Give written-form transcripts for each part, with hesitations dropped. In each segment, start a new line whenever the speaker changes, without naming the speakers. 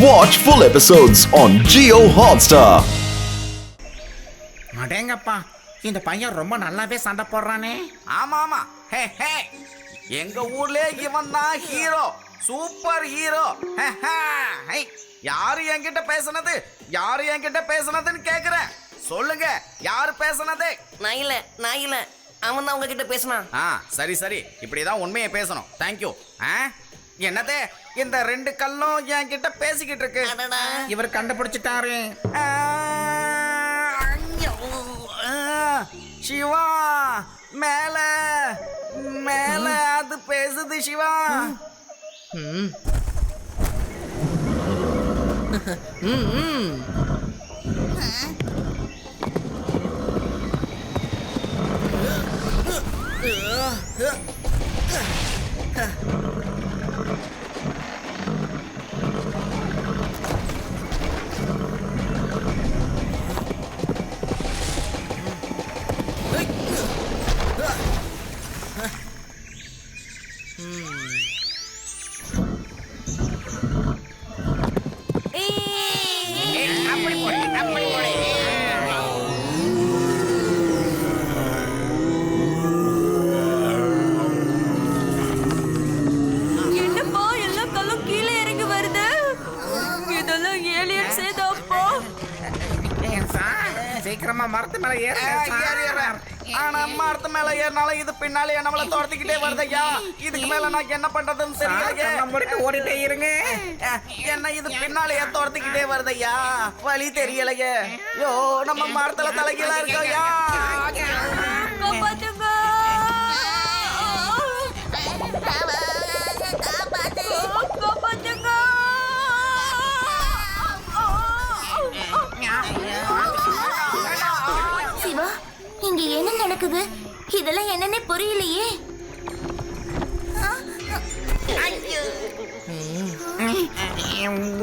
Watch full episodes on Jio Hotstar.
அடேங்கப்பா, இந்த பையன் ரொம்ப நல்லாவே சண்டை போடுறானே.
ஆமா ஆமா, ஹே ஹே, எங்க ஊர்ல இவன் தான் ஹீரோ, சூப்பர் ஹீரோ. யாரு என்கிட்ட பேசுனது, யாரு என்கிட்ட பேசுனதுன்னு கேக்குறேன். சொல்லுங்க, யாரு பேசுனது?
நான் இல்ல அவன் தான் உங்ககிட்ட பேசினான்.
சரி சரி, இப்படிதான் உண்மையை பேசணும். தேங்க்யூ. என்னது, இந்த ரெண்டு கல்லும் என்கிட்ட பேசிக்கிட்டு இருக்கு.
இவர் கண்டுபிடிச்சிட்டாரு.
சிவா, மேல மேல அது பேசுது சிவா.
சீக்கிரமா மரத்து மேல ஏற.
ஆனா மரத்து மேல ஏறினாலும் இது பின்னாலே நம்மள துரத்திக்கிட்டே வருதையா. இதுக்கு மேல நான் என்ன பண்றதுன்னு தெரியலையே.
ஓடிட்டே இருங்க.
என்ன இது பின்னாலேயே துரத்திக்கிட்டே வருதையா, வழி தெரியலையே. யோ, நம்ம மரத்துல தலைகீழா இருக்கோயா.
சிவா, இங்க என்ன நடக்குது? இதெல்லாம் என்னன்னே புரியலையே.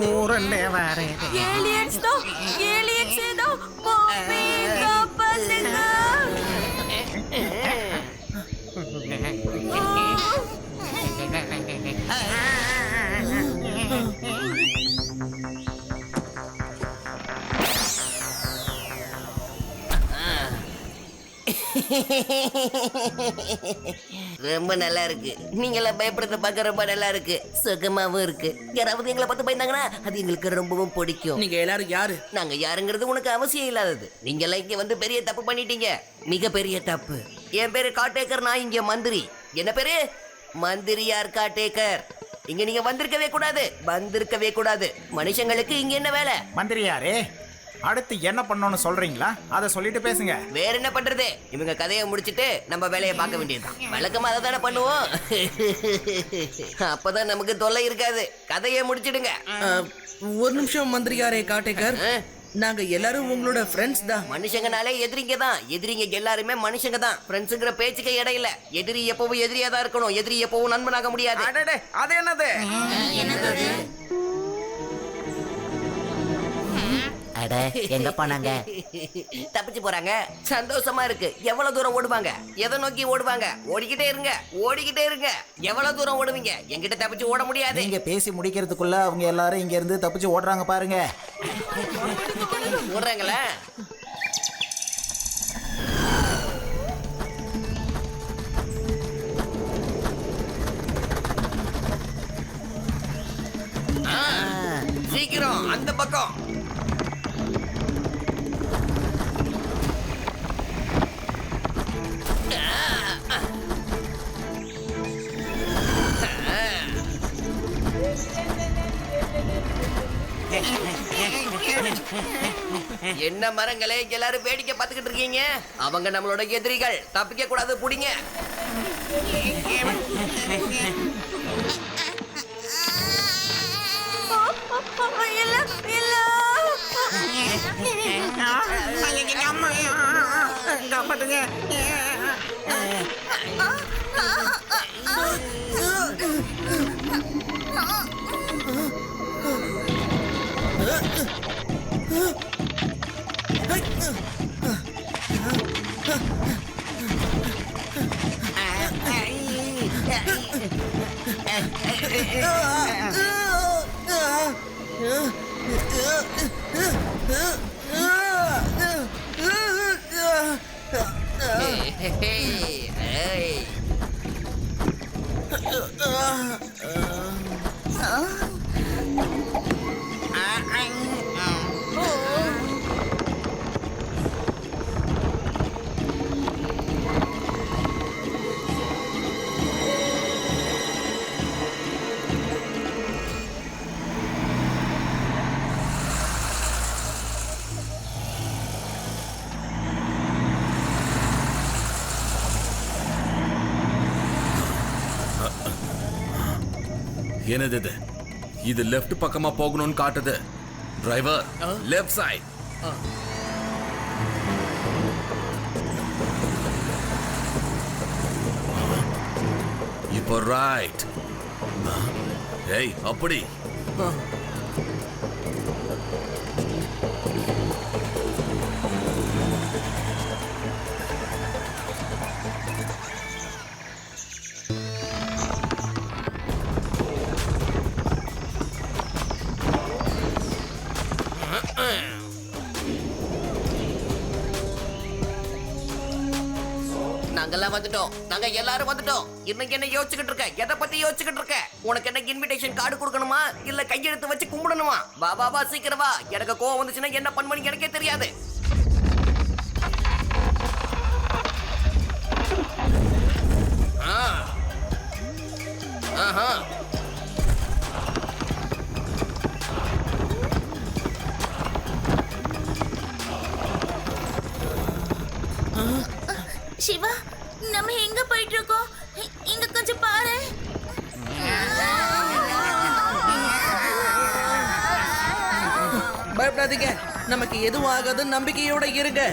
ஊருண்டே வாரே.
ஏலியன்ஸ் ஏதோ மம்மி காப்பாத்துங்க.
ரொம்ப நல்லா இருக்கு. நீங்க எல்லாம் பயப்படுறத பார்க்க ரொம்ப நல்லா இருக்கு, சுகமாவும் இருக்கு. யாராவது எங்களை பார்த்து பயந்தாங்கன்னா அது எங்களுக்கு ரொம்பவும் பிடிக்கும்.
நீங்க எல்லாரும் யாரு?
நாங்க யாருங்கிறது உனக்கு அவசியம் இல்லாதது. நீங்க எல்லாம் இங்க வந்து பெரிய தப்பு பண்ணிட்டீங்க, மிக பெரிய தப்பு. என் பேரு காட்டேக்கர், நான் இங்க மந்திரி. என்ன பேரு? மந்திரியார் காட்டேக்கர். இங்க நீங்க வந்திருக்கவே கூடாது. மனுஷங்களுக்கு இங்க என்ன வேலை?
மந்திரியாரே, அடுத்து என்ன பண்ணணும்னு சொல்றீங்களா? அதை சொல்லிட்டு பேசுங்க.
வேற என்ன பண்றது? இவங்க கதையை முடிச்சிட்டு நம்ம வேலையை பார்க்க வேண்டியதுதான். வழக்கமா அதை தானே பண்ணுவோம். அப்பதான் நமக்கு தொல்லை இருக்காது. கதையை முடிச்சிடுங்க.
ஒரு நிமிஷம் மந்திரியாரே காட்டேக்கர், நாங்க எல்லாரும் உங்களோட ஃப்ரெண்ட்ஸ் தான்.
மனுஷங்கனாலே எதிரிங்க தான். எதிரிங்க எல்லாருமே மனுஷங்க தான். ஃப்ரெண்ட்ஸுங்கிற பேச்சுக்கு இடம் இல்ல. எதிரி எப்பவும் எதிரியா தான் இருக்கணும். எதிரி எப்பவும் நண்பனாக முடியாது.
அடடே, அது என்னது?
அட, எங்க போனாங்க? தப்பிச்சு போறாங்க. சந்தோஷமா இருக்கு. எவ்வளவு தூரம் ஓடுவாங்க? எதை நோக்கி ஓடுவாங்க? ஓடிக்கிட்டே இருங்க. எவ்வளவு தூரம் ஓடுவீங்க? என்கிட்ட தப்பிச்சு ஓட முடியாது.
நீங்க பேசி முடிக்கிறதுக்குள்ள அவங்க எல்லாரும் இங்க இருந்து தப்பிச்சு ஓடுறாங்க பாருங்க.
ஓடுறாங்களா? சீக்கிரம் அந்த பக்கம். என்ன மரங்களே, எல்லாரும் வேடிக்கை பார்த்துக்கிட்டு இருக்கீங்க? அவங்க நம்மளோட எதிரிகள். தப்பிக்க கூடாது, புடிங்க.
காப்பாத்துங்க.
என்னது இது? இது லெஃப்ட் பக்கமா போகணும்னு காட்டுது. Driver, left side. இப்போ ரைட். ஏய், அப்படி.
நாங்கெல்லாம் வந்துட்டோம். நாங்க எல்லாரும் வந்துட்டோம். இன்னைக்கு என்ன யோசிச்சுக்கிட்டு இருக்க? எதை பத்தி யோசிச்சுக்கிட்டு இருக்க? உனக்கு என்ன இன்விடேஷன் கார்டு கொடுக்கணுமா இல்ல கையெழுத்து வச்சு கும்பிடணுமா? வா வா வா, சீக்கிரம் வா. எனக்கு கோவம் வந்துச்சுன்னா என்ன பண்ணுவேன்னு எனக்கே தெரியாது. ஆஹா.
சிவா, நம்ம எங்க போயிட்டு இருக்கோம்? இங்க கொஞ்சம் பாரு.
பயப்படாதீங்க, நமக்கு எதுவும் ஆகாது, நம்பிக்கையோட இருங்க.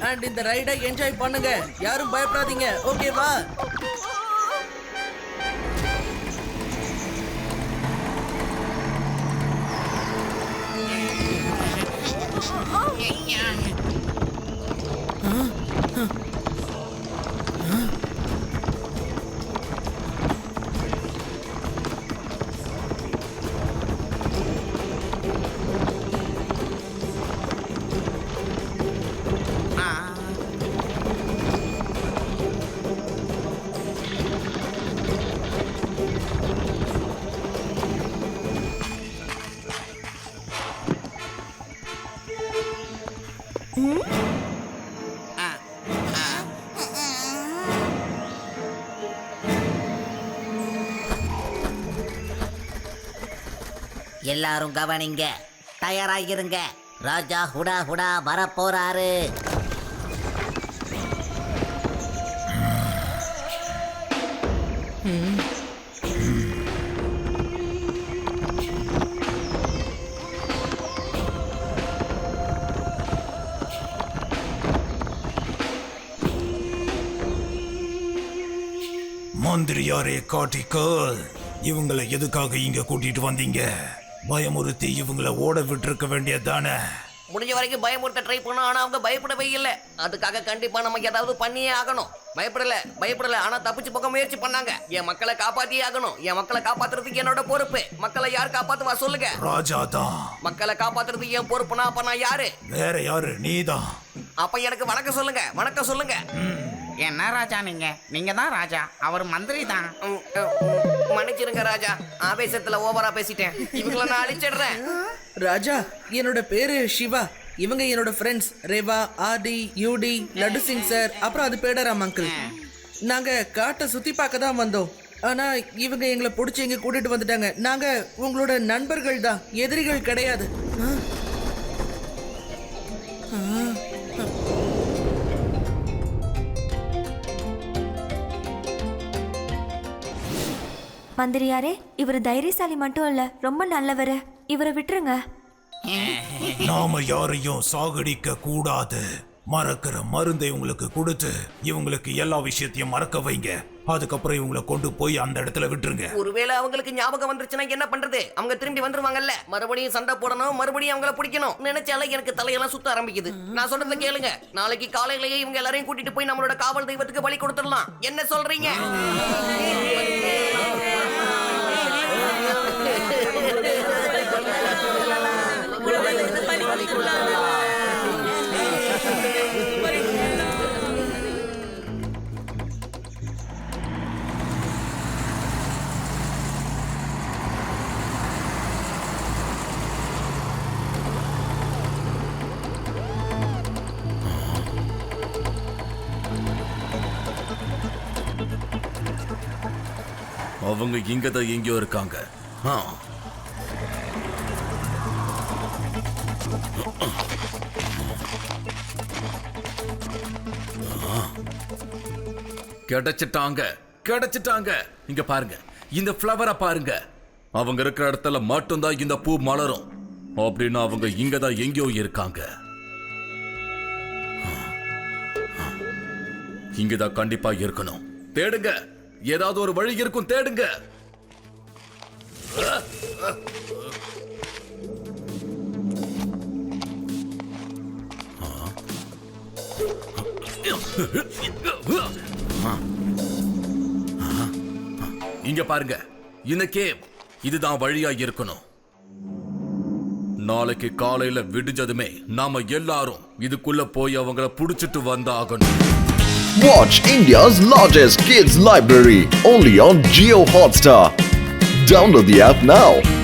அண்ட் இந்த ரைடை என்ஜாய் பண்ணுங்க. யாரும் பயப்படாதீங்க, ஓகேவா?
எல்லாரும் கவனிங்க, தயாராகிருங்க. ராஜா ஹுடா ஹுடா வரப்போறாரு.
மந்திரியாரே காட்டிக்கல், இவங்களை எதுக்காக இங்க கூட்டிட்டு வந்தீங்க? பயமுறுத்தி இவங்களை ஓட விட்டுருக்க வேண்டியதானே?
முடிஞ்ச வரைக்கும் பயமுறுத்த ட்ரை பண்ணோம், ஆனா அவங்க பயப்படவே இல்லை. அதுக்காக கண்டிப்பா நம்ம ஏதாவது பண்ணியே ஆகணும். பயப்படல, ஆனா தப்பிச்சு போக முயற்சி பண்ணாங்க. என் மக்களை காப்பாத்தியே ஆகணும். என் மக்களை காப்பாத்துறதுக்கு என்னோட பொறுப்பு. மக்களை யார் காப்பாத்துவா சொல்லுங்க?
ராஜா தான்.
மக்களை காப்பாத்துறதுக்கு என் பொறுப்புனா அப்ப நான் யாரு?
வேற யாரு? நீதான்.
அப்ப எனக்கு வணக்கம் சொல்லுங்க, வணக்கம் சொல்லுங்க.
என்ன ராஜா நீங்க தான் ராஜா, அவர் மந்திரி தான்.
மன்னிச்சிருங்க ராஜா, ஆவேசத்துல ஓவரா பேசிட்டேன். இவங்கள நான் அழிச்சிடுறேன்.
ராஜா, என்னோட பேரு சிவா. இவங்க என்னோட friends Reva, RD, UD, Laddu Singh sir, அப்புறம் அது பேடராம் அங்கிள். நாங்க காட்டை சுத்தி பார்க்க தான் வந்தோம். ஆனா இவங்க எங்களை பிடிச்சி இங்க கூட்டிட்டு வந்துட்டாங்க. நாங்க உங்களோட நண்பர்கள் தான், எதிரிகள் கிடையாது.
மந்திரியாரே, இவர் தைரியசாலி மட்டும் இல்ல, ரொம்ப நல்லவரு. இவரை விட்டுருங்க.
நாம யாரையும் சாகடிக்க கூடாது. மறக்கிற மருந்தை உங்களுக்கு கொடுத்து இவங்களுக்கு எல்லா விஷயத்தையும் மறக்க வைங்க. அதுக்கப்புறம் இவங்களை கொண்டு போய் அந்த இடத்துல விட்டுருங்க.
ஒருவேளை அவங்களுக்கு ஞாபகம் வந்துருச்சுன்னா என்ன பண்றது? அவங்க திரும்பி வந்துருவாங்கல்ல. மறுபடியும் சண்டை போடணும், மறுபடியும் அவங்கள பிடிக்கணும். நினைச்சாலே எனக்கு தலையெல்லாம் சுத்த ஆரம்பிக்குது. நான் சொல்றத கேளுங்க. நாளைக்கு காலையிலேயே இவங்க எல்லாரையும் கூட்டிட்டு போய் நம்மளோட காவல் தெய்வத்துக்கு பலி கொடுத்துடலாம். என்ன சொல்றீங்க?
அவங்க இங்கதான் எங்கேயோ இருக்காங்க. கிடைச்சிட்டாங்க. இங்க பாருங்க, இந்த ஃப்ளவரை பாருங்க. அவங்க இருக்கிற இடத்துல மட்டும்தான் இந்த பூ மலரும். அப்படின்னா அவங்க இங்கதான் எங்கேயோ இருக்காங்க. இங்கதான் கண்டிப்பா இருக்கணும். தேடுங்க, ஏதாவது ஒரு வழி இருக்கும், தேடுங்க. இங்க பாருங்க, இந்த கேவ் இதுதான் வழியா இருக்கணும். நாளைக்கு காலையில விடிஞ்சதுமே நாம எல்லாரும் இதுக்குள்ள போய் அவங்கள புடிச்சிட்டு வந்தாகணும்.
Watch India's largest kids library only on Jio Hotstar. Download the app now.